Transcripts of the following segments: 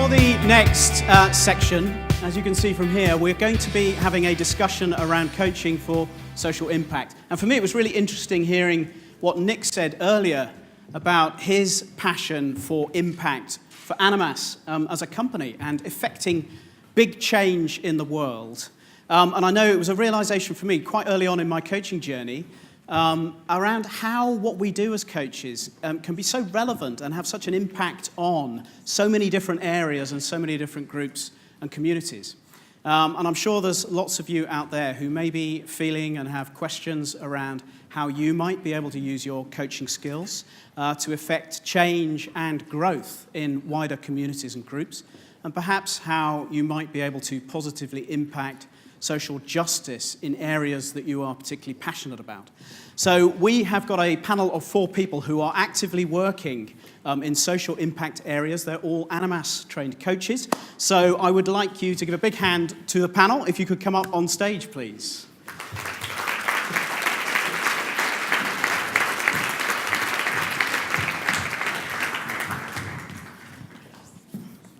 For the next section, as you can see from here, we're going to be having a discussion around coaching for social impact. And for me, it was really interesting hearing what Nick said earlier about his passion for impact for Animas as a company and effecting big change in the world. And I know it was a realization for me quite early on in my coaching journey around how what we do as coaches can be so relevant and have such an impact on so many different areas and so many different groups and communities. And I'm sure there's lots of you out there who may be feeling and have questions around how you might be able to use your coaching skills to effect change and growth in wider communities and groups, and perhaps how you might be able to positively impact social justice in areas that you are particularly passionate about. So we have got a panel of 4 people who are actively working in social impact areas. They're all Animas trained coaches. So I would like you to give a big hand to the panel. If you could come up on stage, please.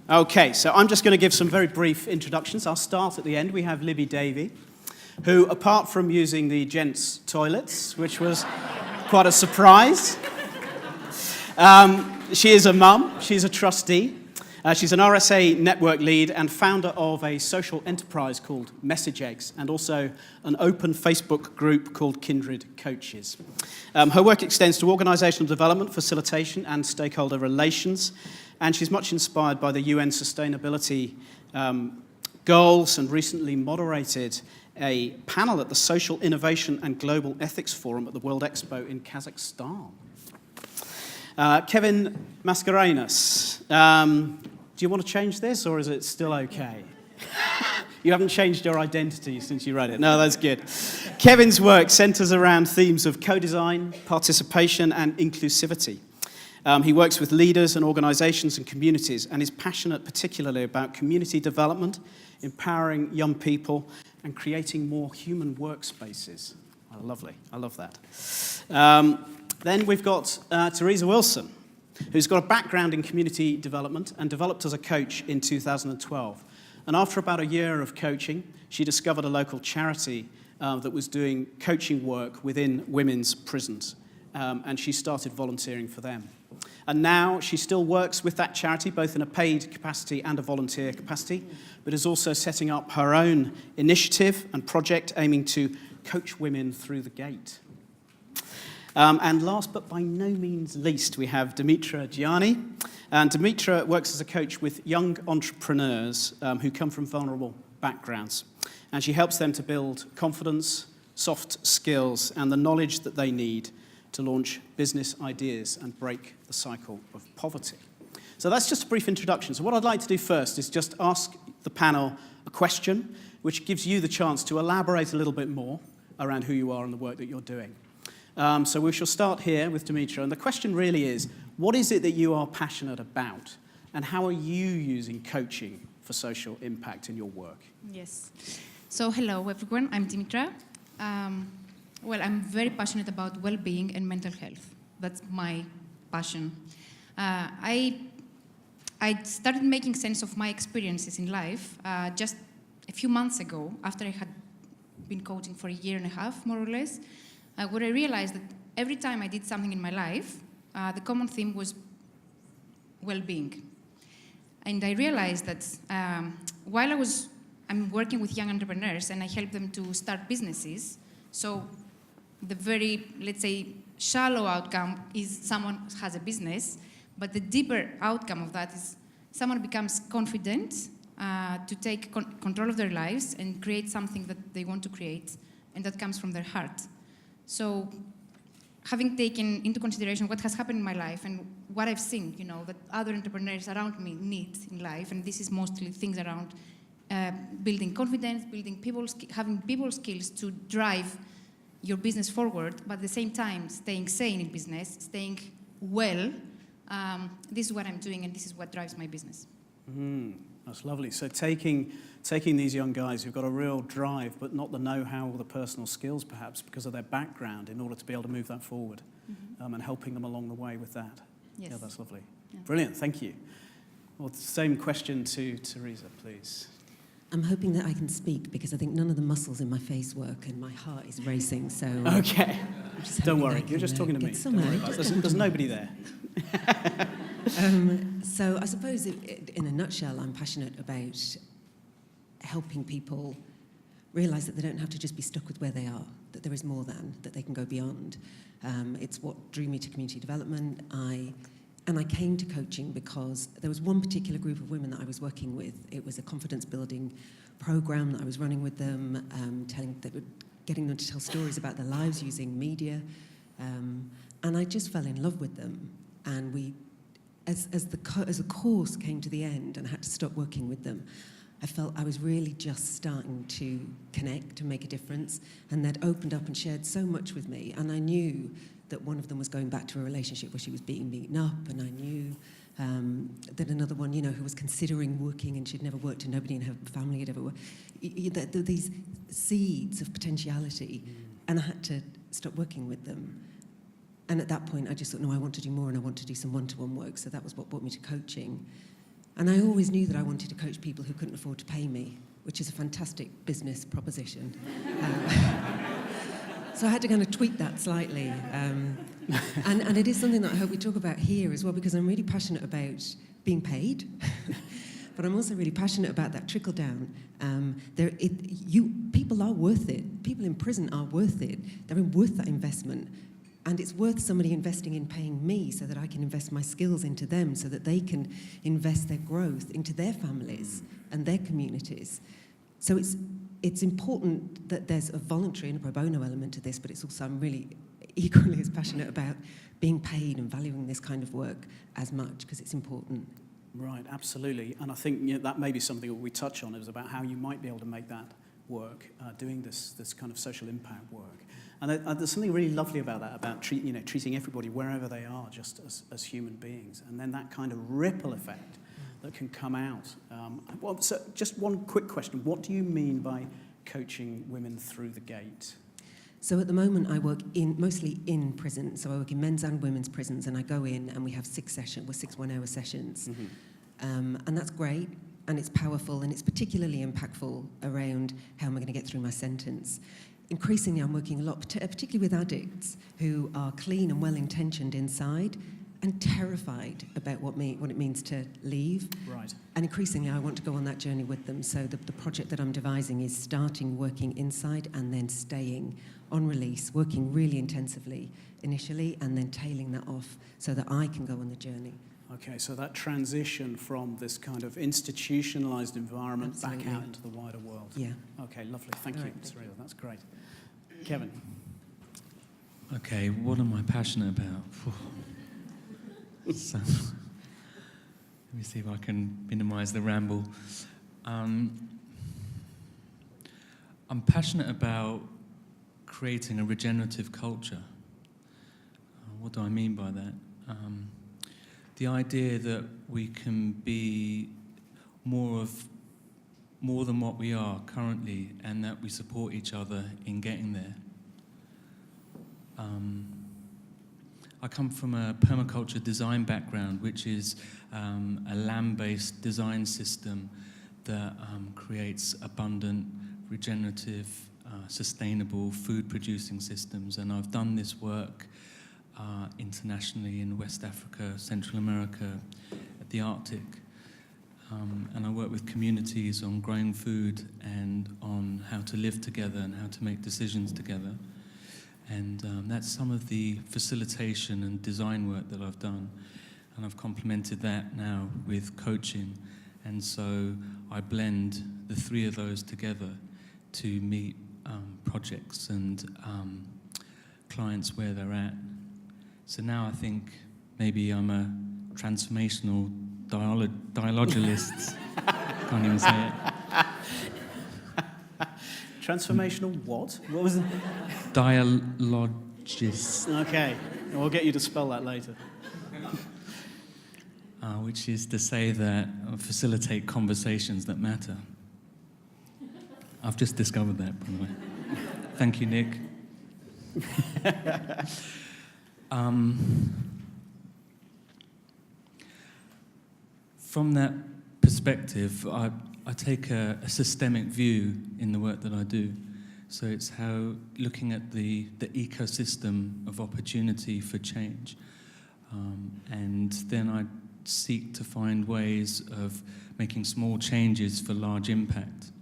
Okay, so I'm just going to give some very brief introductions. I'll start at the end. We have Libby Davy, who, apart from using the gents' toilets, which was quite a surprise, she is a mum, she's a trustee, she's an RSA network lead and founder of a social enterprise called Message Eggs, and also an open Facebook group called Kindred Coaches. Her work extends to organisational development, facilitation, and stakeholder relations, and she's much inspired by the UN sustainability goals and recently moderated a panel at the Social Innovation and Global Ethics Forum at the World Expo in Kazakhstan. Kevin Mascarenhas, do you want to change this or is it still okay? You haven't changed your identity since you read it. No, that's good. Kevin's work centres around themes of co-design, participation and inclusivity. He works with leaders and organisations and communities and is passionate particularly about community development, empowering young people and creating more human workspaces. Oh, lovely, I love that. Then we've got Teresa Wilson, who's got a background in community development and developed as a coach in 2012. And after about a year of coaching, she discovered a local charity that was doing coaching work within women's prisons. And she started volunteering for them. And now she still works with that charity, both in a paid capacity and a volunteer capacity, but is also setting up her own initiative and project aiming to coach women through the gate. And last but by no means least, we have Dimitra Gianni. And Dimitra works as a coach with young entrepreneurs who come from vulnerable backgrounds. And she helps them to build confidence, soft skills, and the knowledge that they need to launch business ideas and break the cycle of poverty. So that's just a brief introduction. So what I'd like to do first is just ask the panel a question which gives you the chance to elaborate a little bit more around who you are and the work that you're doing. So we shall start here with Dimitra. And the question really is, what is it that you are passionate about? And how are you using coaching for social impact in your work? Yes. So hello, everyone. I'm Dimitra. Well, I'm very passionate about well-being and mental health. That's my passion. I started making sense of my experiences in life just a few months ago, after I had been coaching for a year and a half, more or less, where I realized that every time I did something in my life, the common theme was well-being. And I realized that while I'm working with young entrepreneurs and I help them to start businesses, so the very, let's say, shallow outcome is someone has a business, but the deeper outcome of that is someone becomes confident to take control of their lives and create something that they want to create, and that comes from their heart. So having taken into consideration what has happened in my life and what I've seen, that other entrepreneurs around me need in life, and this is mostly things around building confidence, having people skills to drive your business forward, but at the same time staying sane in business, staying well. This is what I'm doing, and this is what drives my business. That's lovely. So taking these young guys who've got a real drive, but not the know-how or the personal skills, perhaps, because of their background, in order to be able to move that forward, and helping them along the way with that. Yes. Yeah, that's lovely. Yeah. Brilliant. Thank you. Well, same question to Teresa, please. I'm hoping that I can speak because I think none of the muscles in my face work and my heart is racing. So Okay, don't worry. You're just talking to me. There's nobody there. So I suppose, in a nutshell, I'm passionate about helping people realise that they don't have to just be stuck with where they are, that there is more than, that they can go beyond. It's what drew me to community development. And I came to coaching because there was one particular group of women that I was working with. It was a confidence building program that I was running with them, getting them to tell stories about their lives using media. And I just fell in love with them. And as the course came to the end and I had to stop working with them, I felt I was really just starting to connect, to make a difference. And they'd opened up and shared so much with me. And I knew that one of them was going back to a relationship where she was being beaten up, and I knew that another one, who was considering working and she'd never worked and nobody in her family had ever worked. There were these seeds of potentiality, and I had to stop working with them. And at that point, I just thought, no, I want to do more and I want to do some one-to-one work, so that was what brought me to coaching. And I always knew that I wanted to coach people who couldn't afford to pay me, which is a fantastic business proposition. So I had to kind of tweak that slightly. And it is something that I hope we talk about here as well, because I'm really passionate about being paid, but I'm also really passionate about that trickle down. People are worth it. People in prison are worth it. They're worth that investment. And it's worth somebody investing in paying me so that I can invest my skills into them, so that they can invest their growth into their families and their communities. So it's important that there's a voluntary and a pro bono element to this, but it's also, I'm really equally as passionate about being paid and valuing this kind of work as much, because it's important. Right, absolutely. And I think that may be something that we touch on, is about how you might be able to make that work, doing this kind of social impact work. And there's something really lovely about that, about treating everybody wherever they are, just as human beings. And then that kind of ripple effect that can come out. So just one quick question. What do you mean by coaching women through the gate? So at the moment I work mostly in prison. So I work in men's and women's prisons, and I go in and we have 6 one-hour sessions. Mm-hmm. And that's great, and it's powerful, and it's particularly impactful around how am I going to get through my sentence. Increasingly I'm working a lot, particularly with addicts who are clean and well-intentioned inside, and terrified about what it means to leave. Right. And increasingly I want to go on that journey with them. So the project that I'm devising is starting working inside and then staying on release, working really intensively initially, and then tailing that off so that I can go on the journey. Okay, so that transition from this kind of institutionalized environment Absolutely. back out into the wider world. Yeah. Okay, lovely. Thank you, Sarita. That's great. Kevin. Okay, what am I passionate about? So, let me see if I can minimise the ramble. I'm passionate about creating a regenerative culture. What do I mean by that? The idea that we can be more than what we are currently, and that we support each other in getting there. I come from a permaculture design background, which is a land-based design system that creates abundant, regenerative, sustainable food-producing systems. And I've done this work internationally in West Africa, Central America, at the Arctic. And I work with communities on growing food and on how to live together and how to make decisions together. And that's some of the facilitation and design work that I've done. And I've complemented that now with coaching. And so I blend the 3 of those together to meet projects and clients where they're at. So now I think maybe I'm a transformational dialogist. Can't even say it. Transformational what? What was it? Dialogist. Okay, we'll get you to spell that later. Which is to say that I facilitate conversations that matter. I've just discovered that, by the way. Thank you, Nick. from that perspective, I take a systemic view in the work that I do. So it's how looking at the ecosystem of opportunity for change. And then I seek to find ways of making small changes for large impact.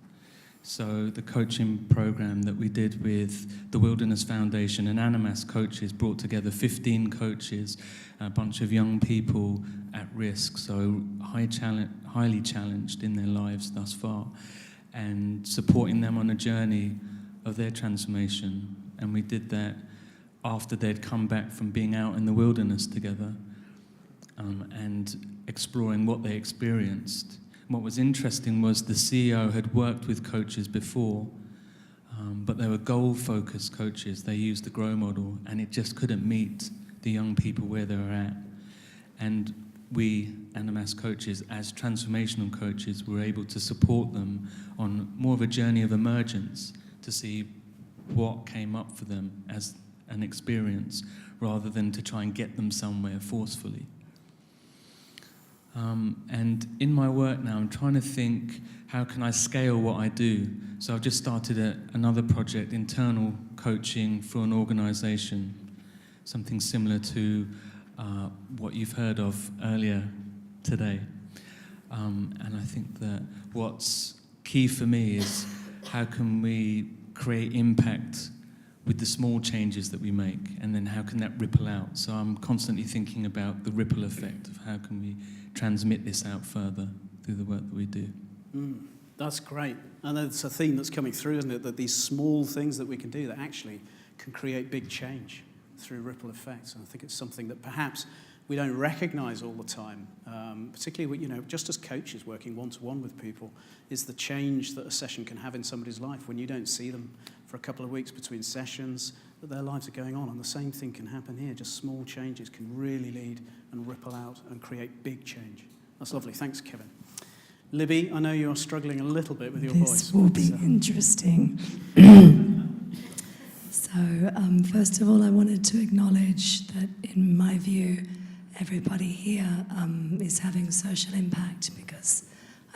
So the coaching program that we did with the Wilderness Foundation and Animas coaches brought together 15 coaches, a bunch of young people at risk, so highly challenged in their lives thus far, and supporting them on a journey of their transformation. And we did that after they'd come back from being out in the wilderness together, and exploring what they experienced. What was interesting was the CEO had worked with coaches before, but they were goal-focused coaches. They used the GROW model, and it just couldn't meet the young people where they were at. And we, Animas coaches, as transformational coaches, were able to support them on more of a journey of emergence to see what came up for them as an experience, rather than to try and get them somewhere forcefully. And in my work now, I'm trying to think, how can I scale what I do? So I've just started another project, internal coaching for an organisation, something similar to what you've heard of earlier today. And I think that what's key for me is how can we create impact with the small changes that we make, and then how can that ripple out? So I'm constantly thinking about the ripple effect of how can we transmit this out further through the work that we do. That's great. And it's a theme that's coming through, isn't it? That these small things that we can do that actually can create big change through ripple effects. And I think it's something that perhaps we don't recognise all the time, particularly, just as coaches working one-to-one with people, is the change that a session can have in somebody's life when you don't see them for a couple of weeks between sessions, that their lives are going on. And the same thing can happen here. Just small changes can really lead and ripple out and create big change. That's lovely. Thanks, Kevin. Libby, I know you're struggling a little bit with your voice. This will be interesting. So, first of all, I wanted to acknowledge that, in my view, everybody here is having social impact, because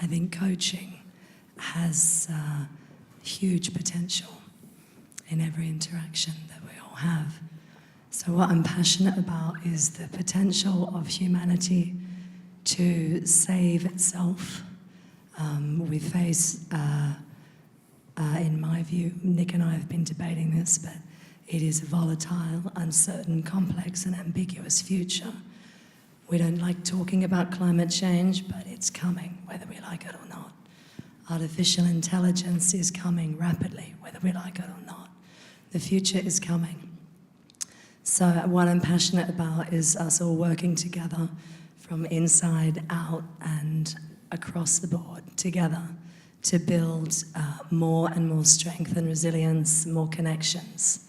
I think coaching has huge potential in every interaction that we all have. So what I'm passionate about is the potential of humanity to save itself. We face, in my view, Nick and I have been debating this, but it is a volatile, uncertain, complex and ambiguous future. We don't like talking about climate change, but it's coming, whether we like it or not. Artificial intelligence is coming rapidly, whether we like it or not. The future is coming. So what I'm passionate about is us all working together from inside out and across the board together to build more and more strength and resilience, more connections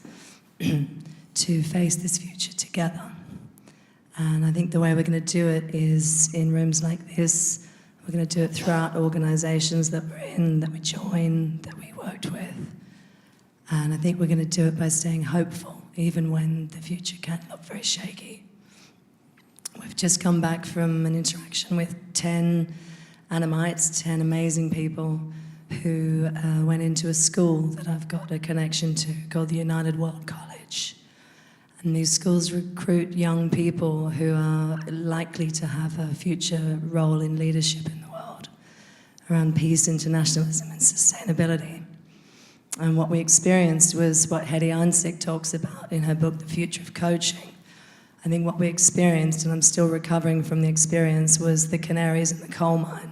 to face this future together. And I think the way we're going to do it is in rooms like this. We're going to do it throughout organisations that we're in, that we join, that we worked with. And I think we're going to do it by staying hopeful, even when the future can look very shaky. We've just come back from an interaction with 10 Anamites, 10 amazing people who went into a school that I've got a connection to called the United World College. And these schools recruit young people who are likely to have a future role in leadership in the world around peace, internationalism and sustainability. And what we experienced was what Hedy Einsick talks about in her book, The Future of Coaching. I think what we experienced, and I'm still recovering from the experience, was the canaries in the coal mine.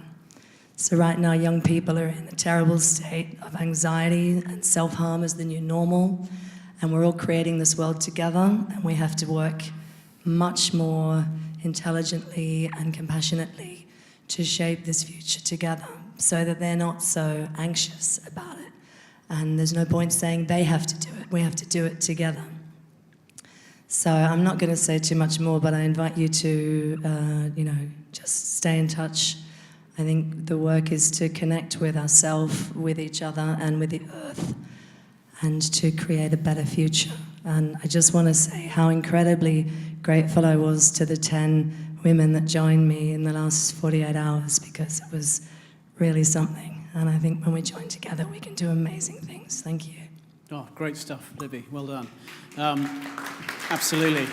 So right now, young people are in a terrible state of anxiety, and self-harm is the new normal. And we're all creating this world together, and we have to work much more intelligently and compassionately to shape this future together so that they're not so anxious about it. And there's no point saying they have to do it. We have to do it together. So I'm not going to say too much more, but I invite you to, just stay in touch. I think the work is to connect with ourselves, with each other, and with the earth, and to create a better future. And I just want to say how incredibly grateful I was to the 10 women that joined me in the last 48 hours because it was really something. And I think when we join together, we can do amazing things. Thank you. Oh, great stuff, Libby. Well done. Absolutely.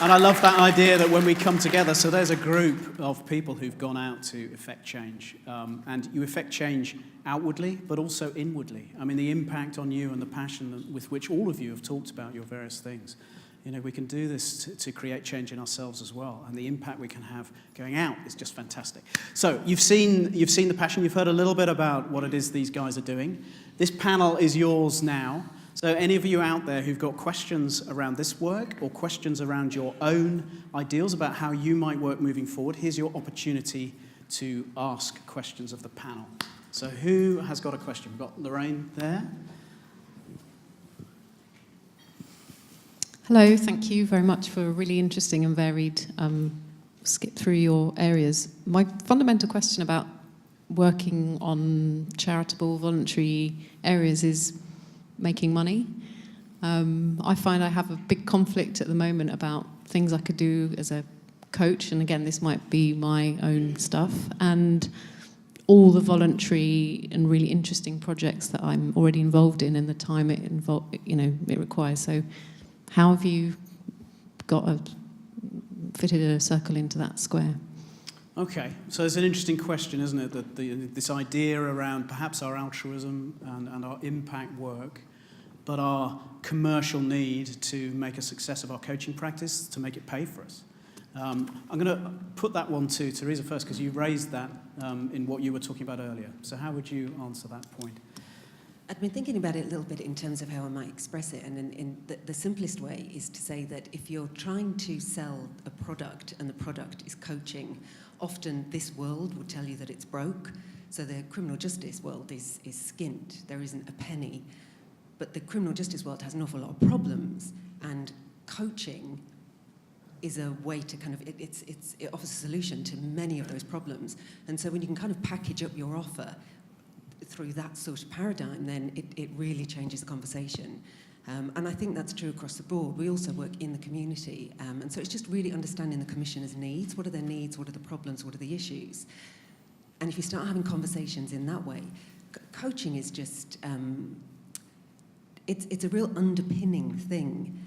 And I love that idea that when we come together, so there's a group of people who've gone out to effect change. And you effect change outwardly, but also inwardly. I mean, the impact on you and the passion with which all of you have talked about your various things. You know, we can do this to create change in ourselves as well. And the impact we can have going out is just fantastic. So you've seen the passion. You've heard a little bit about what it is these guys are doing. This panel is yours now. So any of you out there who've got questions around this work or questions around your own ideals about how you might work moving forward, here's your opportunity to ask questions of the panel. So who has got a question? We've got Lorraine there. Hello, thank you very much for a really interesting and varied skip through your areas. My fundamental question about working on charitable, voluntary areas is making money. I find I have a big conflict at the moment about things I could do as a coach, and again, this might be my own stuff, and all the voluntary and really interesting projects that I'm already involved in and the time it requires. So how have you fitted a circle into that square? Okay, so it's an interesting question, isn't it? That this idea around perhaps our altruism and our impact work, but our commercial need to make a success of our coaching practice, to make it pay for us. I'm going to put that one to Teresa first, because you raised that in what you were talking about earlier. So how would you answer that point? I've been thinking about it a little bit in terms of how I might express it, and in the simplest way is to say that if you're trying to sell a product and the product is coaching, often this world will tell you that it's broke. So the criminal justice world is skint. There isn't a penny. But the criminal justice world has an awful lot of problems, and coaching is a way to kind of, it offers a solution to many of those problems. And so when you can kind of package up your offer through that sort of paradigm, then it really changes the conversation. And I think that's true across the board. We also work in the community. And so it's just really understanding the commissioner's needs. What are their needs? What are the problems? What are the issues? And if you start having conversations in that way, coaching is just, it's a real underpinning thing.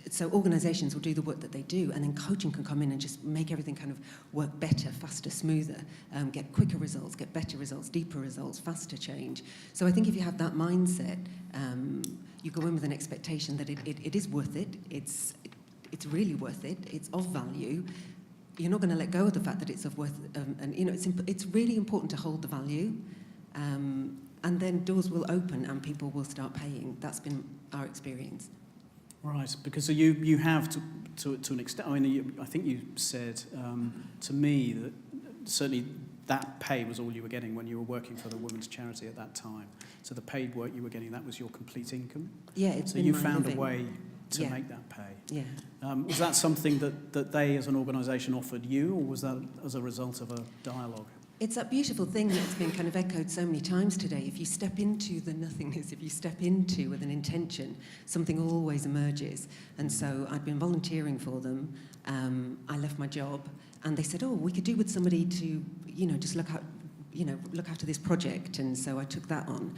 So organisations will do the work that they do, and then coaching can come in and just make everything kind of work better, faster, smoother, get quicker results, get better results, deeper results, faster change. So I think if you have that mindset, you go in with an expectation that it is worth it, it's really worth it, it's of value. You're not going to let go of the fact that it's of worth, and you know it's really important to hold the value, and then doors will open and people will start paying. That's been our experience. Right, because you have to an extent. I mean, I think you said to me that certainly that pay was all you were getting when you were working for the women's charity at that time. So the paid work you were getting, that was your complete income. Yeah, it's so been you my found living. a way to make that pay. Yeah. Was that something that they as an organisation offered you, or was that as a result of a dialogue? It's that beautiful thing that's been kind of echoed so many times today. If you step into the nothingness, if you step into with an intention, something always emerges. And so I'd been volunteering for them. I left my job, and they said, "Oh, we could do with somebody to, just look after this project." And so I took that on.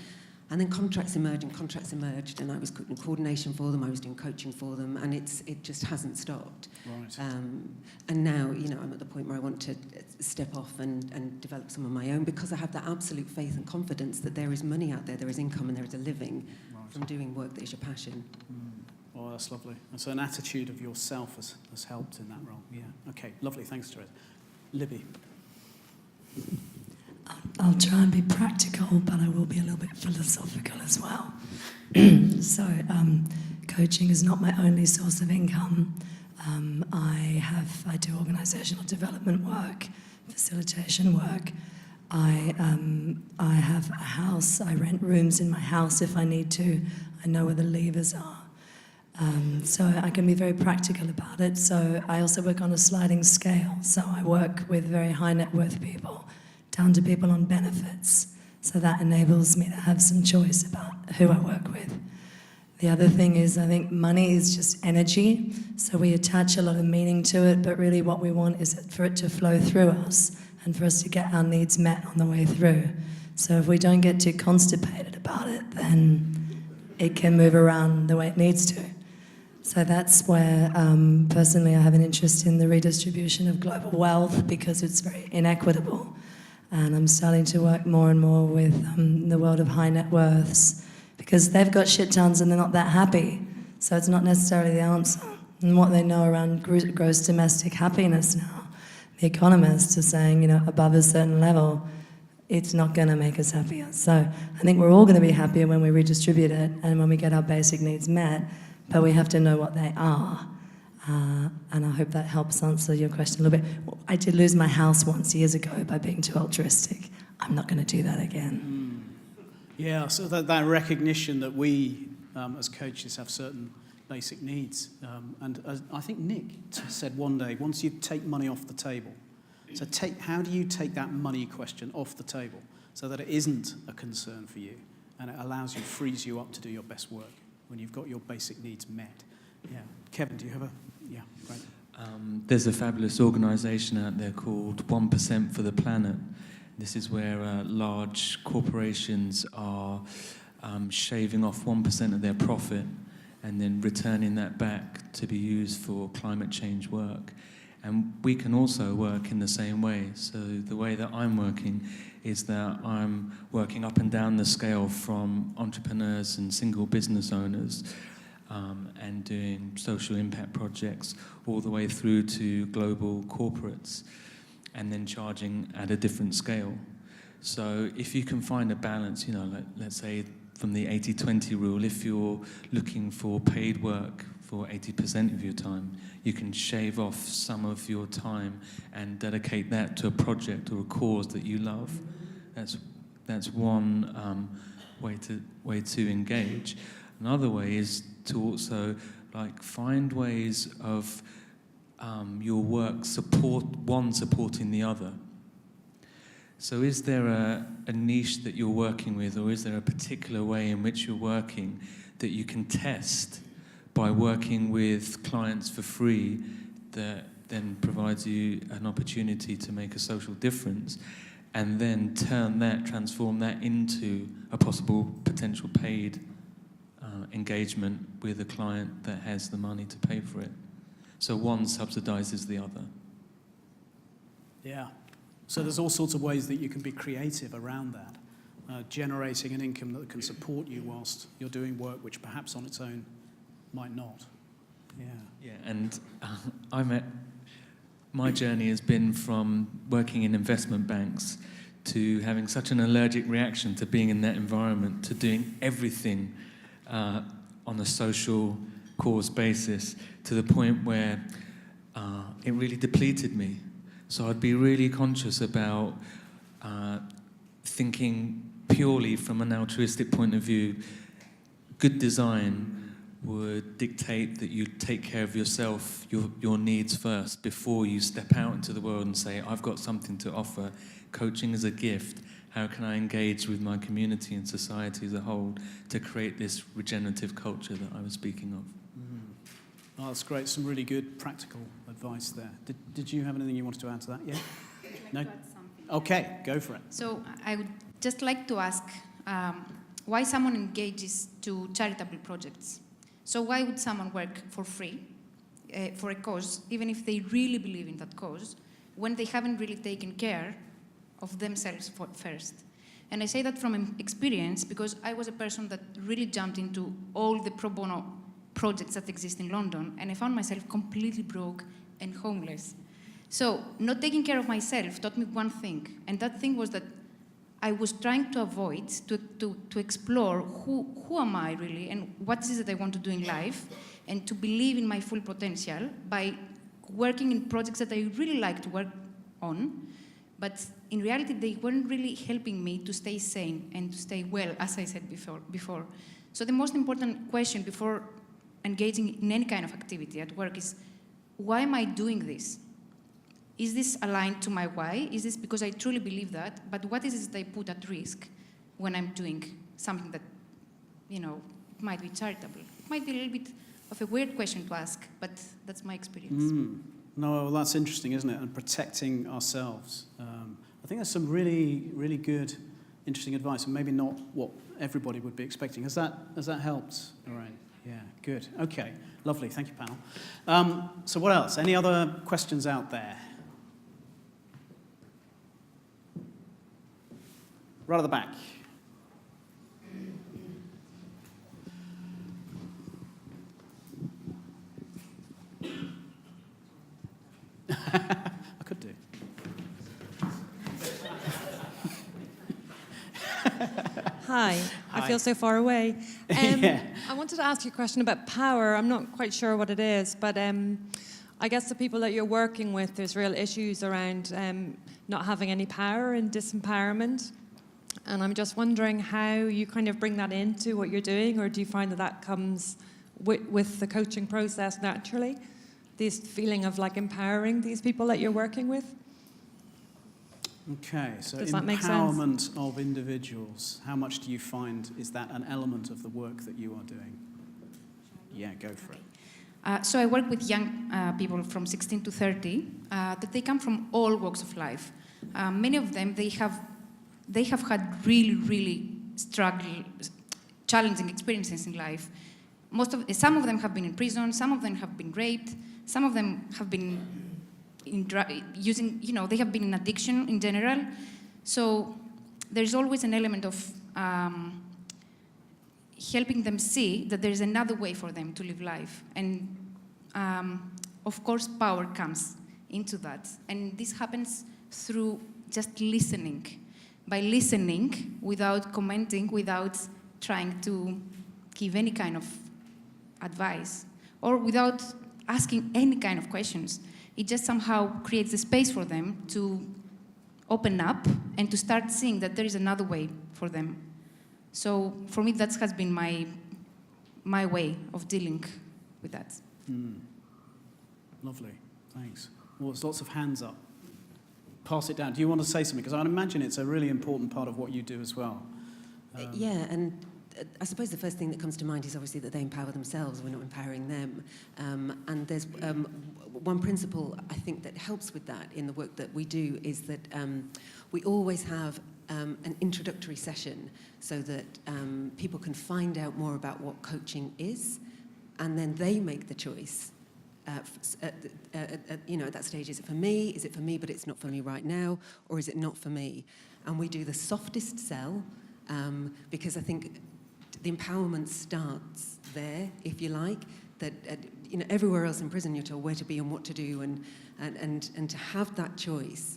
And then contracts emerged, and I was in coordination for them, I was doing coaching for them, and it just hasn't stopped. Right. And now, I'm at the point where I want to step off and develop some of my own, because I have that absolute faith and confidence that there is money out there, there is income, and there is a living from doing work that is your passion. Oh, that's lovely. And so an attitude of yourself has helped in that role. Yeah. Okay, lovely. Thanks, Teresa. Libby. I'll try and be practical, but I will be a little bit philosophical as well. So, coaching is not my only source of income. I do organisational development work, facilitation work. I have a house. I rent rooms in my house if I need to. I know where the levers are. So I can be very practical about it. So I also work on a sliding scale. So I work with very high net worth people, down to people on benefits. So that enables me to have some choice about who I work with. The other thing is, I think money is just energy, so we attach a lot of meaning to it, but really what we want is for it to flow through us and for us to get our needs met on the way through. So if we don't get too constipated about it, then it can move around the way it needs to. So that's where, personally, I have an interest in the redistribution of global wealth because it's very inequitable. And I'm starting to work more and more with the world of high net worths because they've got shit tons and they're not that happy. So it's not necessarily the answer. And what they know around gross domestic happiness now, the economists are saying, you know, above a certain level, it's not going to make us happier. So I think we're all going to be happier when we redistribute it and when we get our basic needs met, but we have to know what they are. And I hope that helps answer your question a little bit. I did lose my house once years ago by being too altruistic. I'm not going to do that again. Yeah, so that recognition that we, as coaches, have certain basic needs. And as I think Nick said one day, once you take money off the table, so how do you take that money question off the table so that it isn't a concern for you and it allows you, frees you up to do your best work when you've got your basic needs met? Yeah. Kevin, do you have a... Yeah, great. There's a fabulous organisation out there called 1% for the Planet. This is where large corporations are shaving off 1% of their profit and then returning that back to be used for climate change work. And we can also work in the same way. So the way that I'm working is that I'm working up and down the scale from entrepreneurs and single business owners and doing social impact projects all the way through to global corporates and then charging at a different scale. So if you can find a balance, you know, let's say from the 80-20 rule, if you're looking for paid work for 80% of your time, you can shave off some of your time and dedicate that to a project or a cause that you love. That's one way to engage. Another way is to also find ways of your work supporting the other. So is there a niche that you're working with, or is there a particular way in which you're working that you can test by working with clients for free that then provides you an opportunity to make a social difference, and then transform that into a possible potential paid engagement with a client that has the money to pay for it. So one subsidizes the other. Yeah. So there's all sorts of ways that you can be creative around that, generating an income that can support you whilst you're doing work which perhaps on its own might not. Yeah. Yeah, and my journey has been from working in investment banks to having such an allergic reaction to being in that environment, to doing everything on a social cause basis, to the point where it really depleted me. So I'd be really conscious about thinking purely from an altruistic point of view. Good design would dictate that you take care of yourself, your needs first, before you step out into the world and say, I've got something to offer. Coaching is a gift. How can I engage with my community and society as a whole to create this regenerative culture that I was speaking of? Oh, that's great. Some really good practical advice there. Did you have anything you wanted to add to that? Yeah? No? Okay, go for it. So I would just like to ask why someone engages to charitable projects. So why would someone work for free for a cause, even if they really believe in that cause, when they haven't really taken care of themselves first? And I say that from experience because I was a person that really jumped into all the pro bono projects that exist in London, and I found myself completely broke and homeless. So not taking care of myself taught me one thing, and that thing was that I was trying to avoid, to explore who am I really and what is it that I want to do in life, and to believe in my full potential by working in projects that I really like to work on, but in reality they weren't really helping me to stay sane and to stay well, as I said before. So the most important question before engaging in any kind of activity at work is, why am I doing this? Is this aligned to my why? Is this because I truly believe that? But what is it that I put at risk when I'm doing something that, might be charitable. It might be a little bit of a weird question to ask, but that's my experience. No, well, that's interesting, isn't it? And protecting ourselves. I think that's some really, really good, interesting advice, and maybe not what everybody would be expecting. Has that helped? All right. Yeah, good. Okay, lovely. Thank you, panel. So what else? Any other questions out there? Right at the back. I could do. Hi, I feel so far away. Yeah. I wanted to ask you a question about power. I'm not quite sure what it is, but I guess the people that you're working with, there's real issues around not having any power and disempowerment. And I'm just wondering how you kind of bring that into what you're doing, or do you find that that comes with the coaching process naturally? This feeling of like empowering these people that you're working with? Okay, so Does that make sense? empowerment of individuals. How much do you find is that an element of the work that you are doing? Yeah, go for it. So I work with young people from 16 to 30 that they come from all walks of life. Many of them, they have had really, really challenging experiences in life. Some of them have been in prison, some of them have been raped, some of them have been they have been in addiction in general. So there's always an element of helping them see that there's another way for them to live life. And of course, power comes into that. And this happens through just listening. By listening without commenting, without trying to give any kind of advice, or without asking any kind of questions. It just somehow creates the space for them to open up and to start seeing that there is another way for them. So for me, that has been my way of dealing with that. Lovely, thanks. Well, there's lots of hands up. Pass it down. Do you want to say something? Because I imagine it's a really important part of what you do as well. Yeah, and I suppose the first thing that comes to mind is obviously that they empower themselves. We're not empowering them. And there's one principle I think that helps with that in the work that we do is that we always have an introductory session so that people can find out more about what coaching is, and then they make the choice. At that stage, is it for me? Is it for me, but it's not for me right now? Or is it not for me? And we do the softest sell because I think the empowerment starts there, if you like. That everywhere else in prison, you're told where to be and what to do, and to have that choice.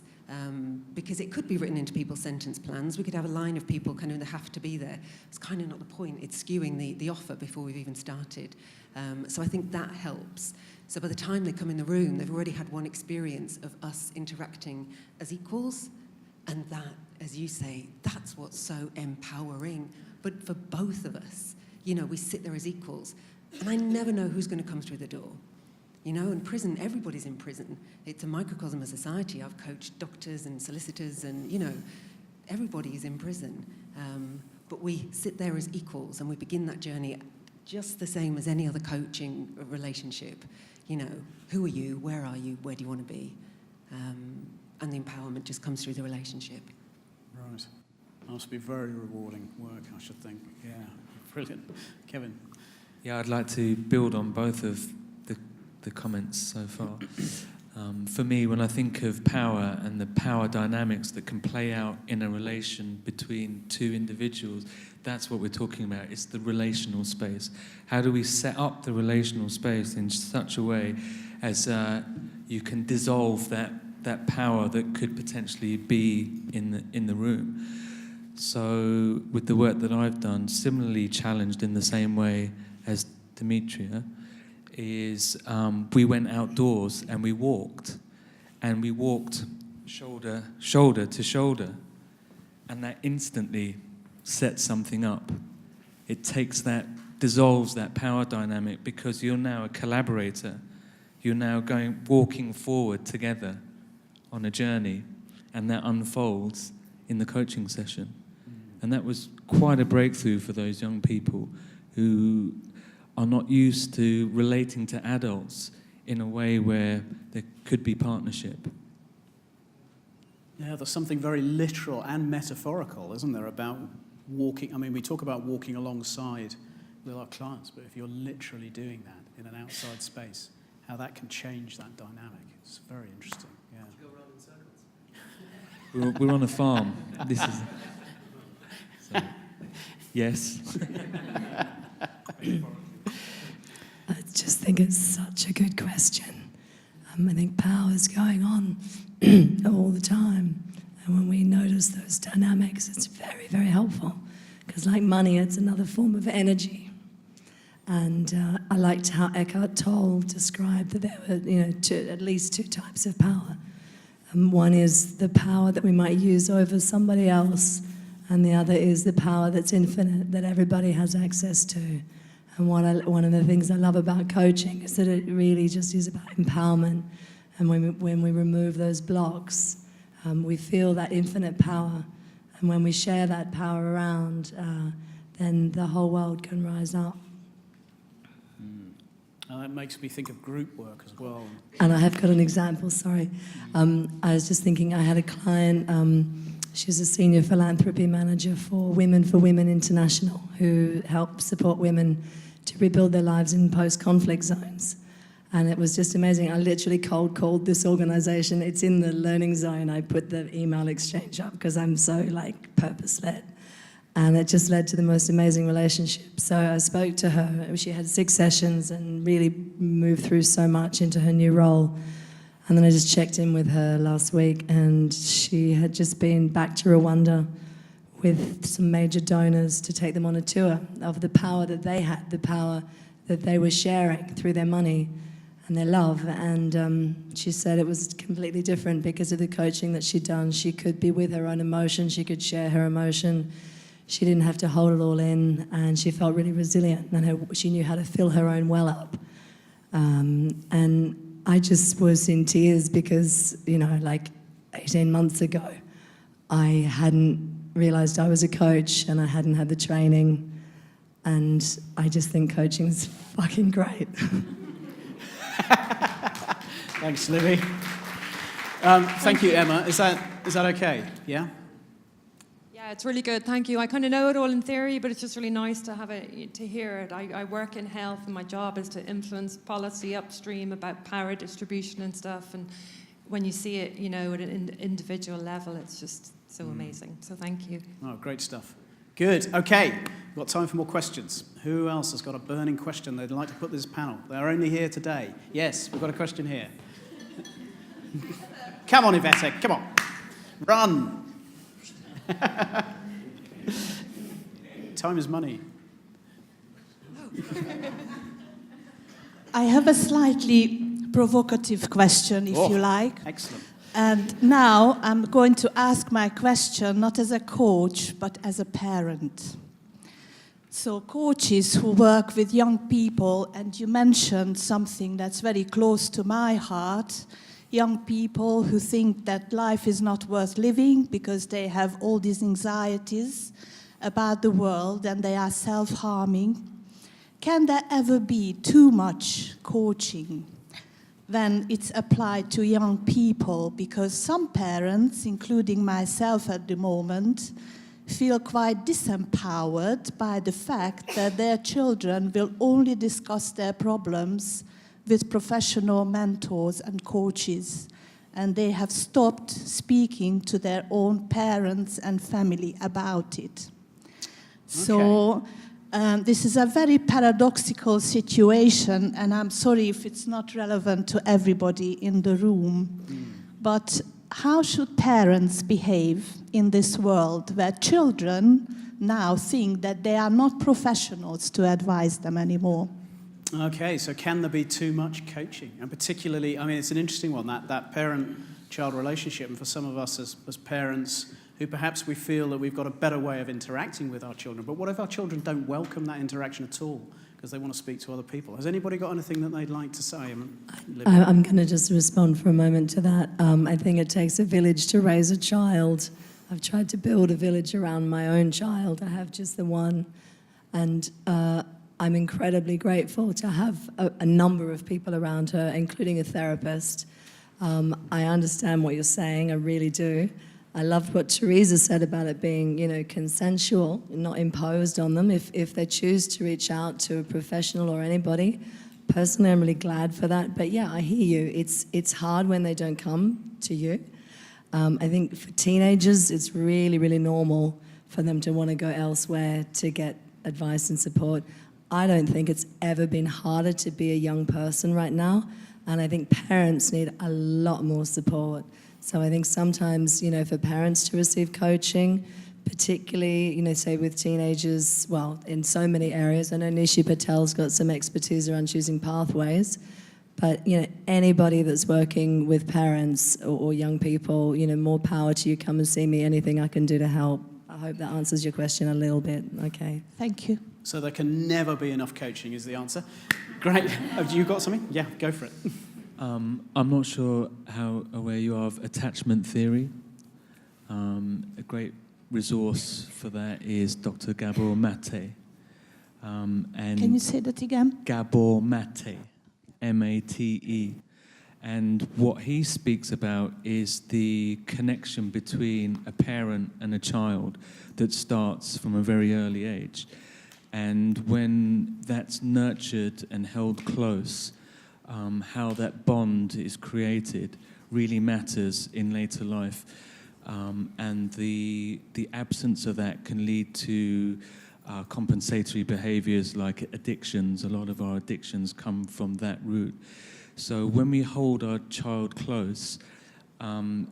Because it could be written into people's sentence plans. We could have a line of people kind of that have to be there. It's kind of not the point. It's skewing the offer before we've even started. So I think that helps. So by the time they come in the room, they've already had one experience of us interacting as equals. And that, as you say, that's what's so empowering. But for both of us, we sit there as equals. And I never know who's going to come through the door. In prison, everybody's in prison. It's a microcosm of society. I've coached doctors and solicitors and, everybody is in prison. But we sit there as equals and we begin that journey just the same as any other coaching relationship. Who are you? Where are you? Where do you want to be? And the empowerment just comes through the relationship. Right. Must be very rewarding work, I should think. Yeah, brilliant. Kevin? Yeah, I'd like to build on both of the comments so far. For me, when I think of power and the power dynamics that can play out in a relation between two individuals, that's what we're talking about. It's the relational space. How do we set up the relational space in such a way as you can dissolve that power that could potentially be in the room? So with the work that I've done, similarly challenged in the same way as Demetria, is we went outdoors and we walked shoulder to shoulder, and that instantly sets something up. It dissolves that power dynamic because you're now a collaborator. You're now walking forward together on a journey, and that unfolds in the coaching session. And that was quite a breakthrough for those young people who are not used to relating to adults in a way where there could be partnership. Yeah, there's something very literal and metaphorical, isn't there, about walking. I mean, we talk about walking alongside with our clients, but if you're literally doing that in an outside space, how that can change that dynamic. It's very interesting. Yeah. Go around in circles. We're on a farm. This is. So, yes. I just think it's such a good question. I think power is going on all the time. And when we notice those dynamics, it's very, very helpful. Because like money, it's another form of energy. And I liked how Eckhart Tolle described that there were, at least two types of power. One is the power that we might use over somebody else, and the other is the power that's infinite, that everybody has access to. And one of the things I love about coaching is that it really just is about empowerment. And when we remove those blocks, we feel that infinite power. And when we share that power around, then the whole world can rise up. That makes me think of group work as well. And I have got an example, sorry. I was just thinking, I had a client, she's a senior philanthropy manager for Women International, who help support women to rebuild their lives in post-conflict zones. And it was just amazing. I literally cold called this organisation. It's in the learning zone. I put the email exchange up because I'm so purpose-led. And it just led to the most amazing relationship. So I spoke to her. She had 6 sessions and really moved through so much into her new role. And then I just checked in with her last week, and she had just been back to Rwanda with some major donors to take them on a tour of the power that they had, the power that they were sharing through their money and their love. And she said it was completely different because of the coaching that she'd done. She could be with her own emotion. She could share her emotion. She didn't have to hold it all in, and she felt really resilient, and she knew how to fill her own well up. And I just was in tears because, 18 months ago, I hadn't realised I was a coach and I hadn't had the training, and I just think coaching is fucking great. Thanks, Libby. Thank you, Emma. Is that okay? Yeah? Yeah, it's really good. Thank you. I kind of know it all in theory, but it's just really nice to have it, to hear it. I work in health, and my job is to influence policy upstream about power distribution and stuff. And when you see it, at an individual level, it's just so amazing. So thank you. Oh, great stuff. Good. Okay, we've got time for more questions. Who else has got a burning question they'd like to put to this panel? They're only here today. Yes, we've got a question here. Come on, Ivete, come on. Run. Time is money. I have a slightly provocative question, if you like. Excellent. And now I'm going to ask my question not as a coach, but as a parent. So coaches who work with young people, and you mentioned something that's very close to my heart, young people who think that life is not worth living because they have all these anxieties about the world and they are self-harming. Can there ever be too much coaching when it's applied to young people? Because some parents, including myself at the moment, feel quite disempowered by the fact that their children will only discuss their problems with professional mentors and coaches, and they have stopped speaking to their own parents and family about it. So this is a very paradoxical situation, and I'm sorry if it's not relevant to everybody in the room, but how should parents behave in this world where children now think that they are not professionals to advise them anymore? Okay, so can there be too much coaching? And particularly, it's an interesting one, that parent-child relationship. And for some of us as parents who perhaps we feel that we've got a better way of interacting with our children, but what if our children don't welcome that interaction at all because they want to speak to other people? Has anybody got anything that they'd like to say? I'm going to just respond for a moment to that. I think it takes a village to raise a child. I've tried to build a village around my own child. I have just the one. And I'm incredibly grateful to have a number of people around her, including a therapist. I understand what you're saying, I really do. I loved what Teresa said about it being, consensual, not imposed on them. If they choose to reach out to a professional or anybody, personally, I'm really glad for that. But yeah, I hear you. It's hard when they don't come to you. I think for teenagers, it's really, really normal for them to want to go elsewhere to get advice and support. I don't think it's ever been harder to be a young person right now, and I think parents need a lot more support. So I think sometimes, for parents to receive coaching, particularly, say with teenagers, well, in so many areas. I know Nishi Patel's got some expertise around choosing pathways, but, anybody that's working with parents or young people, more power to you. Come and see me, anything I can do to help. I hope that answers your question a little bit. Okay. Thank you. So there can never be enough coaching is the answer. Great. Have you got something? Yeah, go for it. I'm not sure how aware you are of attachment theory. A great resource for that is Dr. Gabor Mate. Can you say that again? Gabor Mate, M-A-T-E. And what he speaks about is the connection between a parent and a child that starts from a very early age. And when that's nurtured and held close, how that bond is created really matters in later life. And the absence of that can lead to compensatory behaviors like addictions. A lot of our addictions come from that root. So when we hold our child close,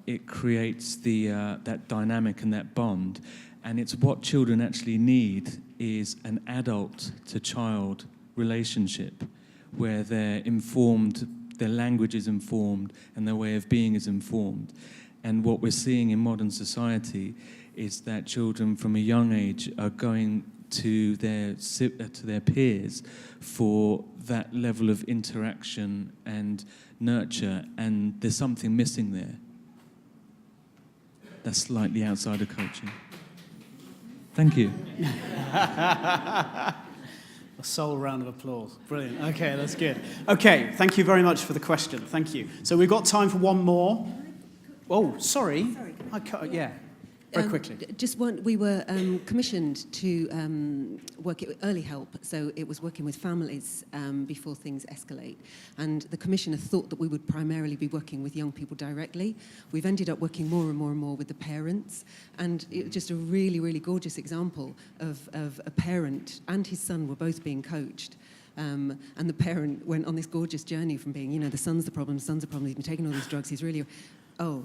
it creates that dynamic and that bond. And it's what children actually need is an adult-to-child relationship where they're informed, their language is informed, and their way of being is informed. And what we're seeing in modern society is that children from a young age are going to their peers for that level of interaction and nurture, and there's something missing there. That's slightly outside of coaching. Thank you. A sole round of applause. Brilliant. Okay, that's good. Okay, thank you very much for the question. Thank you. So we've got time for one more. Oh, sorry. Yeah, very quickly. We were commissioned to work at early help, so it was working with families before things escalate. And the commissioner thought that we would primarily be working with young people directly. We've ended up working more and more and more with the parents, and it was just a really, really gorgeous example of a parent and his son were both being coached. And the parent went on this gorgeous journey from being, the son's the problem, he's been taking all these drugs, he's really, oh,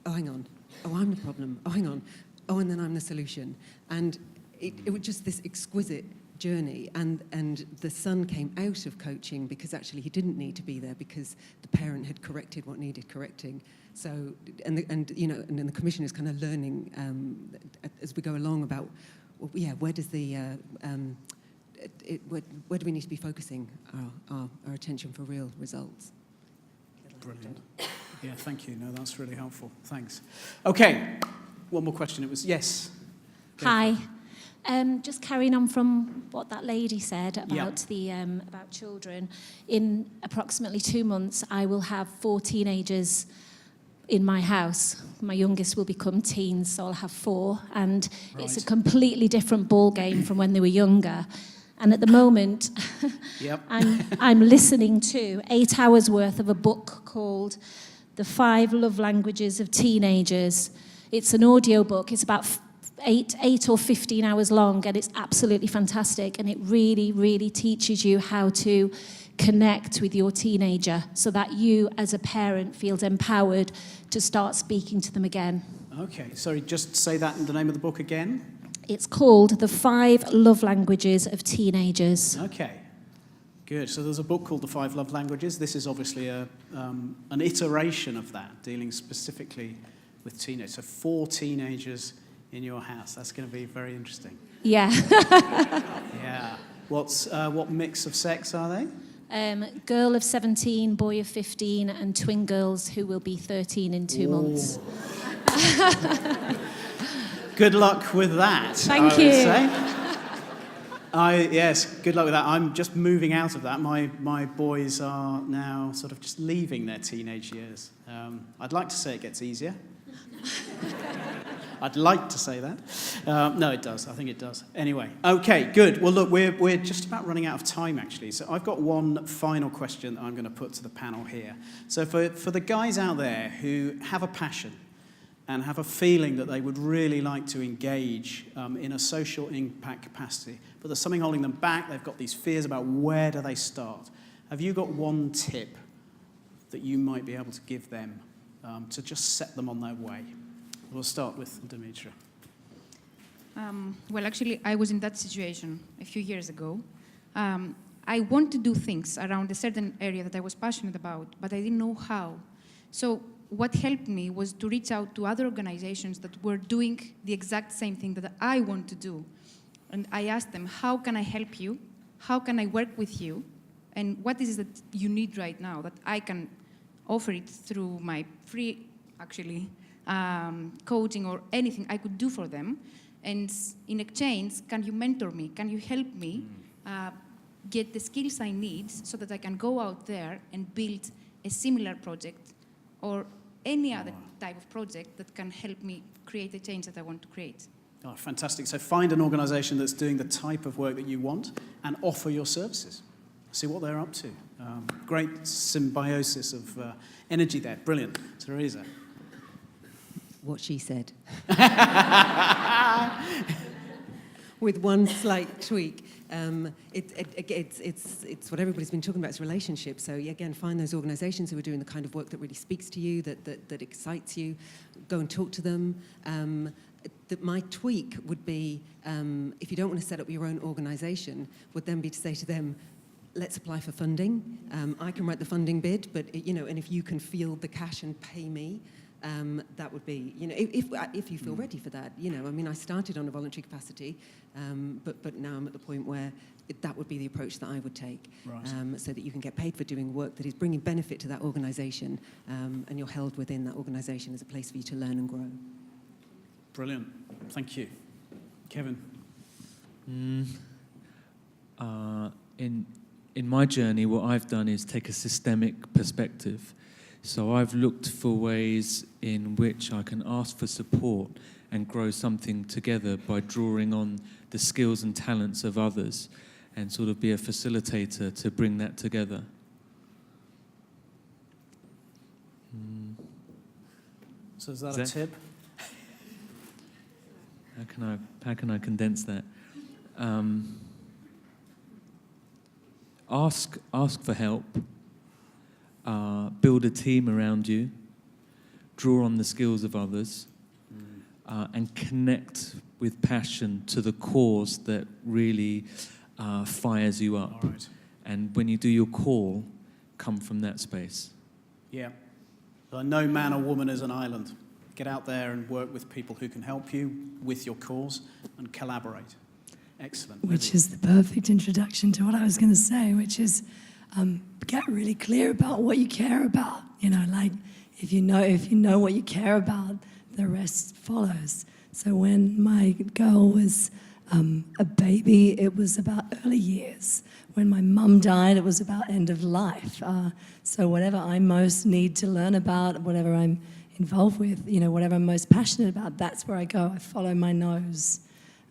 hang on. Oh, I'm the problem. Oh, hang on. Oh, and then I'm the solution. And it was just this exquisite journey. And the son came out of coaching because actually he didn't need to be there because the parent had corrected what needed correcting. So, and then the commission is kind of learning as we go along about, where does where do we need to be focusing our attention for real results? Brilliant. Yeah, thank you. No, that's really helpful. Thanks. Okay, one more question. It was, yes. Hi. Just carrying on from what that lady said about about children. In approximately 2 months, I will have 4 teenagers in my house. My youngest will become teens, so I'll have 4. And It's a completely different ball game from when they were younger. And at the moment, I'm listening to 8 hours worth of a book called The 5 Love Languages of Teenagers. It's an audio book. It's about 8 or 15 hours long, and it's absolutely fantastic. And it really, really teaches you how to connect with your teenager so that you, as a parent, feels empowered to start speaking to them again. Okay, sorry, just say that in the name of the book again. It's called The 5 Love Languages of Teenagers. Okay, good. So there's a book called The 5 Love Languages. This is obviously an iteration of that, dealing specifically with teenagers. So 4 teenagers in your house. That's going to be very interesting. Yeah. Yeah. What mix of sex are they? Girl of 17, boy of 15, and twin girls who will be 13 in 2 months. Good luck with that. Thank you. I would say. Yes, good luck with that. I'm just moving out of that. My boys are now sort of just leaving their teenage years. I'd like to say it gets easier. I'd like to say that. No, it does. I think it does. Anyway, okay, good. Well, look, we're just about running out of time, actually. So I've got one final question that I'm going to put to the panel here. So for the guys out there who have a passion and have a feeling that they would really like to engage in a social impact capacity, but there's something holding them back, they've got these fears about where do they start. Have you got one tip that you might be able to give them to just set them on their way? We'll start with Dimitra. Well, actually, I was in that situation a few years ago. I want to do things around a certain area that I was passionate about, but I didn't know how. So what helped me was to reach out to other organizations that were doing the exact same thing that I want to do. And I asked them, how can I help you? How can I work with you? And what is it that you need right now that I can offer it through my free, actually, coaching or anything I could do for them? And in exchange, can you mentor me? Can you help me get the skills I need so that I can go out there and build a similar project or any other type of project that can help me create the change that I want to create? Oh, fantastic. So find an organisation that's doing the type of work that you want and offer your services. See what they're up to. Great symbiosis of energy there. Brilliant. Teresa. What she said. With one slight tweak. It's what everybody's been talking about, it's relationships. So again, find those organisations who are doing the kind of work that really speaks to you, that excites you. Go and talk to them. My tweak would be, if you don't want to set up your own organisation, would then be to say to them, let's apply for funding. I can write the funding bid, but and if you can field the cash and pay me, that would be, if you feel ready for that. I started on a voluntary capacity, but now I'm at the point where that would be the approach that I would take, right. So that you can get paid for doing work that is bringing benefit to that organisation, and you're held within that organisation as a place for you to learn and grow. Brilliant. Thank you. Kevin? In my journey, what I've done is take a systemic perspective. So I've looked for ways in which I can ask for support and grow something together by drawing on the skills and talents of others and sort of be a facilitator to bring that together. So is that a tip? How can I condense that? Ask for help. Build a team around you. Draw on the skills of others, and connect with passion to the cause that really fires you up. All right. And when you do your call, come from that space. Yeah. So no man or woman is an island. Get out there and work with people who can help you with your cause and collaborate. Excellent. Which is the perfect introduction to what I was going to say, which is get really clear about what you care about. If you know what you care about, the rest follows. So when my girl was a baby, it was about early years. When my mum died, it was about end of life. So whatever I most need to learn about, whatever I'm involved with, whatever I'm most passionate about, that's where I go. I follow my nose.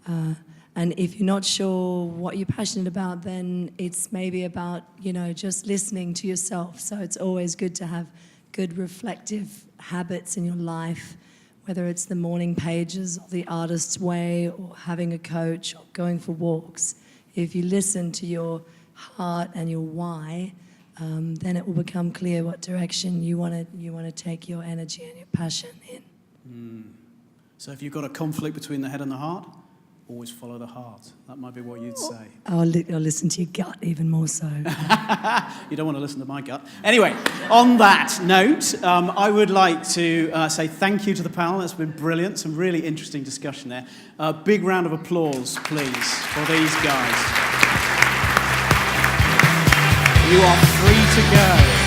And if you're not sure what you're passionate about, then it's maybe about, just listening to yourself. So it's always good to have good reflective habits in your life, whether it's the morning pages or the artist's way or having a coach or going for walks. If you listen to your heart and your why, then it will become clear what direction you want to take your energy and your passion in. So if you've got a conflict between the head and the heart, always follow the heart. That might be what you'd say. I'll listen to your gut even more so. You don't want to listen to my gut. Anyway, on that note, I would like to say thank you to the panel. It's been brilliant. Some really interesting discussion there. A big round of applause, please, for these guys. You are free to go.